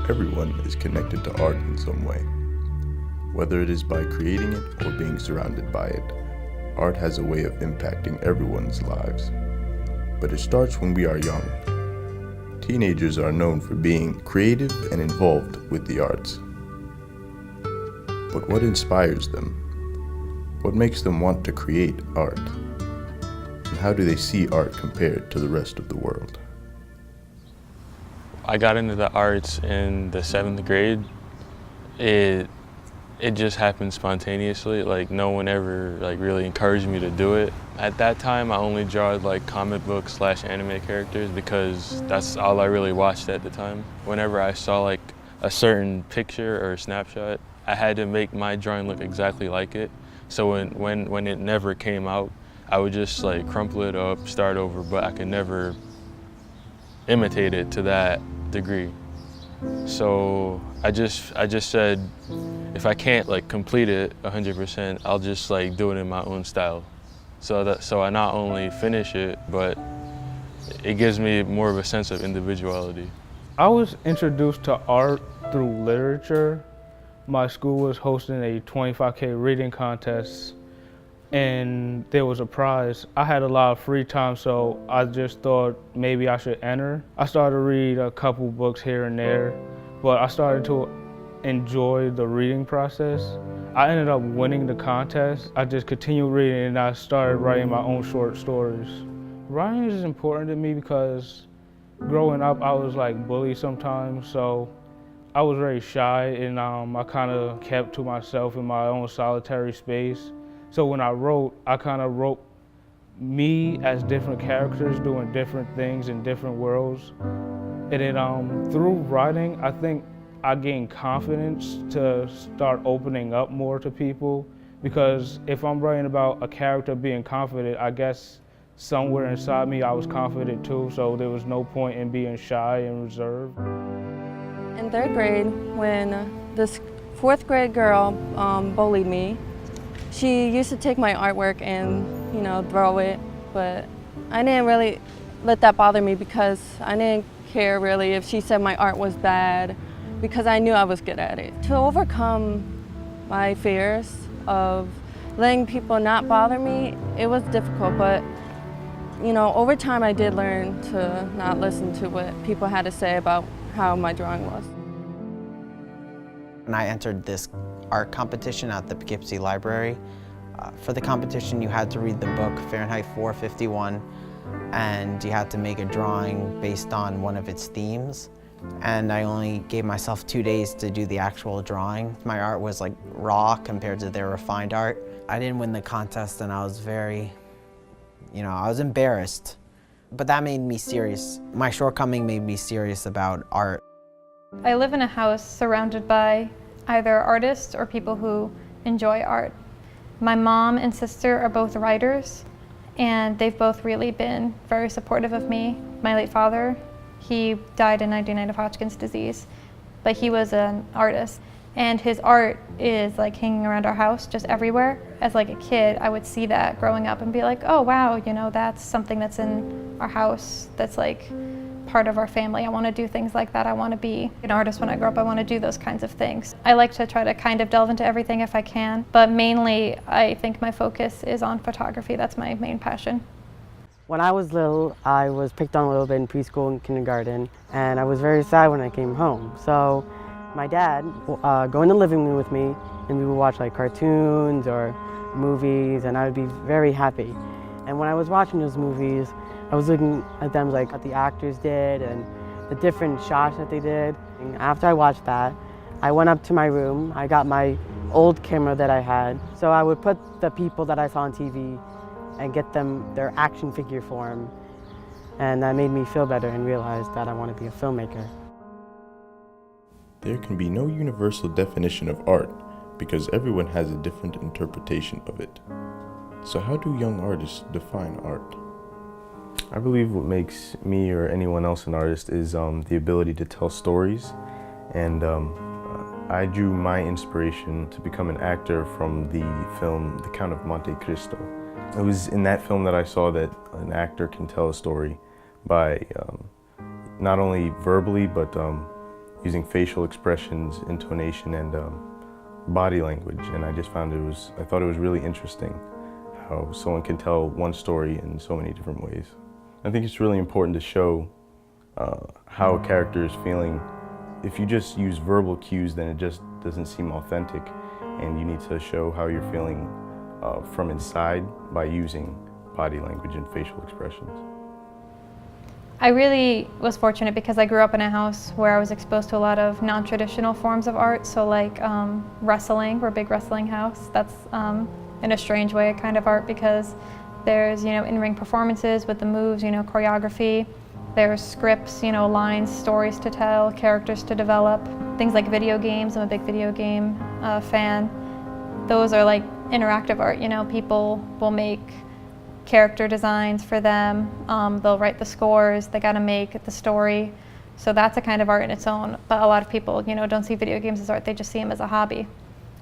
Everyone is connected to art in some way. Whether it is by creating it or being surrounded by it, art has a way of impacting everyone's lives. But it starts when we are young. Teenagers are known for being creative and involved with the arts. But what inspires them? What makes them want to create art? And how do they see art compared to the rest of the world? I got into the arts in the 7th grade. It just happened spontaneously. Like, no one ever really encouraged me to do it. At that time, I only drawed comic book / anime characters because that's all I really watched at the time. Whenever I saw a certain picture or snapshot, I had to make my drawing look exactly like it. So when it never came out, I would just crumple it up, start over, but I could never imitate it to that degree. So I just said, if I can't complete it 100%, I'll just do it in my own style. So I not only finish it, but it gives me more of a sense of individuality. I was introduced to art through literature. My school was hosting a 25K reading contest, and there was a prize. I had a lot of free time, so I just thought maybe I should enter. I started to read a couple books here and there, but I started to enjoy the reading process. I ended up winning the contest. I just continued reading and I started writing my own short stories. Writing is important to me because growing up I was bullied sometimes, so I was very shy and I kind of kept to myself in my own solitary space. So when I wrote, I kind of wrote me as different characters doing different things in different worlds. And then through writing, I think I gained confidence to start opening up more to people, because if I'm writing about a character being confident, I guess somewhere inside me I was confident too, so there was no point in being shy and reserved. In 3rd grade, when this 4th grade girl bullied me, she used to take my artwork and, throw it, but I didn't really let that bother me because I didn't care really if she said my art was bad, because I knew I was good at it. To overcome my fears of letting people not bother me, it was difficult, but over time I did learn to not listen to what people had to say about how my drawing was. And I entered this art competition at the Poughkeepsie Library. For the competition, you had to read the book Fahrenheit 451, and you had to make a drawing based on one of its themes. And I only gave myself 2 days to do the actual drawing. My art was raw compared to their refined art. I didn't win the contest and I was very, I was embarrassed. But that made me serious. My shortcoming made me serious about art. I live in a house surrounded by either artists or people who enjoy art. My mom and sister are both writers, and they've both really been very supportive of me. My late father, he died in '99 of Hodgkin's disease, but he was an artist, and his art is hanging around our house just everywhere. As a kid, I would see that growing up and be like, oh wow, that's something that's in our house that's part of our family. I want to do things like that. I want to be an artist when I grow up. I want to do those kinds of things. I like to try to kind of delve into everything if I can, but mainly I think my focus is on photography. That's my main passion. When I was little, I was picked on a little bit in preschool and kindergarten, and I was very sad when I came home. So my dad would go in the living room with me, and we would watch cartoons or movies, and I would be very happy. And when I was watching those movies, I was looking at them what the actors did and the different shots that they did. And after I watched that, I went up to my room. I got my old camera that I had. So I would put the people that I saw on TV and get them their action figure form. And that made me feel better and realize that I want to be a filmmaker. There can be no universal definition of art because everyone has a different interpretation of it. So how do young artists define art? I believe what makes me or anyone else an artist is the ability to tell stories, and I drew my inspiration to become an actor from the film The Count of Monte Cristo. It was in that film that I saw that an actor can tell a story by not only verbally but using facial expressions, intonation, and body language. And I just found I thought it was really interesting how someone can tell one story in so many different ways. I think it's really important to show how a character is feeling. If you just use verbal cues, then it just doesn't seem authentic, and you need to show how you're feeling from inside by using body language and facial expressions. I really was fortunate because I grew up in a house where I was exposed to a lot of non-traditional forms of art. So like wrestling, we're a big wrestling house. That's in a strange way a kind of art because there's, in-ring performances with the moves, choreography. There's scripts, lines, stories to tell, characters to develop. Things like video games, I'm a big video game fan. Those are like interactive art, people will make character designs for them, they'll write the scores, they gotta make the story. So that's a kind of art in its own, but a lot of people, don't see video games as art, they just see them as a hobby.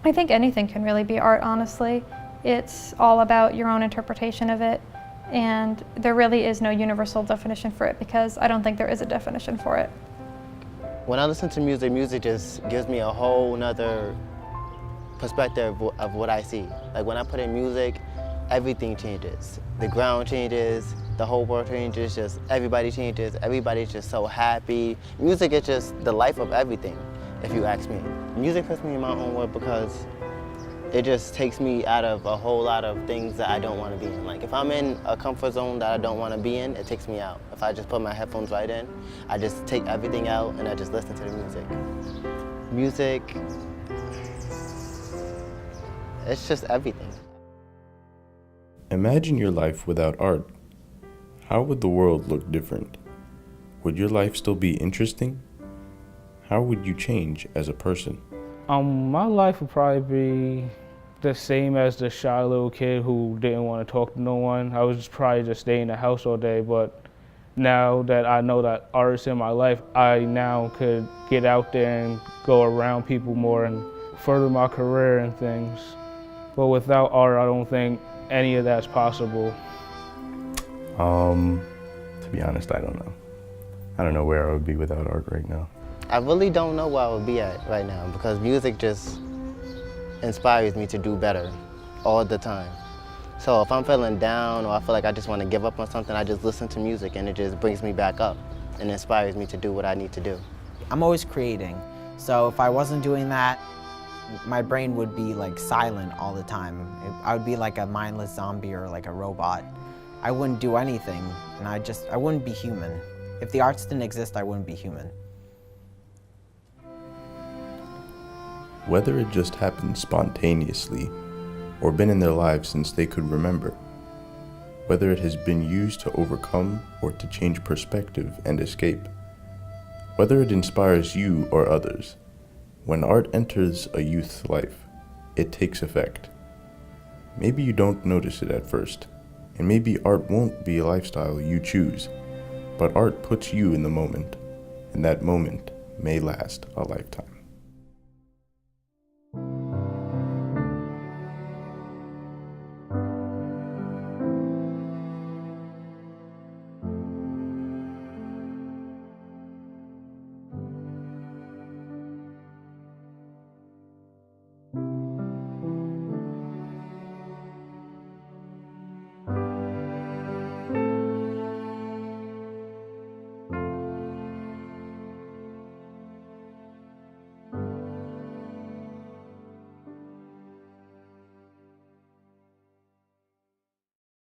I think anything can really be art, honestly. It's all about your own interpretation of it, and there really is no universal definition for it because I don't think there is a definition for it. When I listen to music, music just gives me a whole nother perspective of what I see. Like when I put in music, everything changes. The ground changes, the whole world changes, just everybody changes, everybody's just so happy. Music is just the life of everything, if you ask me. Music puts me in my own world because it just takes me out of a whole lot of things that I don't want to be in. Like if I'm in a comfort zone that I don't want to be in, it takes me out. If I just put my headphones right in, I just take everything out and I just listen to the music. Music, it's just everything. Imagine your life without art. How would the world look different? Would your life still be interesting? How would you change as a person? My life would probably be the same as the shy little kid who didn't want to talk to no one. I was probably just stay in the house all day, but now that I know that art is in my life, I now could get out there and go around people more and further my career and things. But without art, I don't think any of that's possible. To be honest, I don't know. I don't know where I would be without art right now. I really don't know where I would be at right now because music just inspires me to do better all the time. So if I'm feeling down or I feel like I just want to give up on something, I just listen to music and it just brings me back up and inspires me to do what I need to do. I'm always creating, so if I wasn't doing that, my brain would be like silent all the time. I would be like a mindless zombie or like a robot. I wouldn't do anything, and I wouldn't be human. If the arts didn't exist, I wouldn't be human. Whether it just happened spontaneously or been in their lives since they could remember, whether it has been used to overcome or to change perspective and escape, whether it inspires you or others, when art enters a youth's life, it takes effect. Maybe you don't notice it at first, and maybe art won't be a lifestyle you choose, but art puts you in the moment, and that moment may last a lifetime.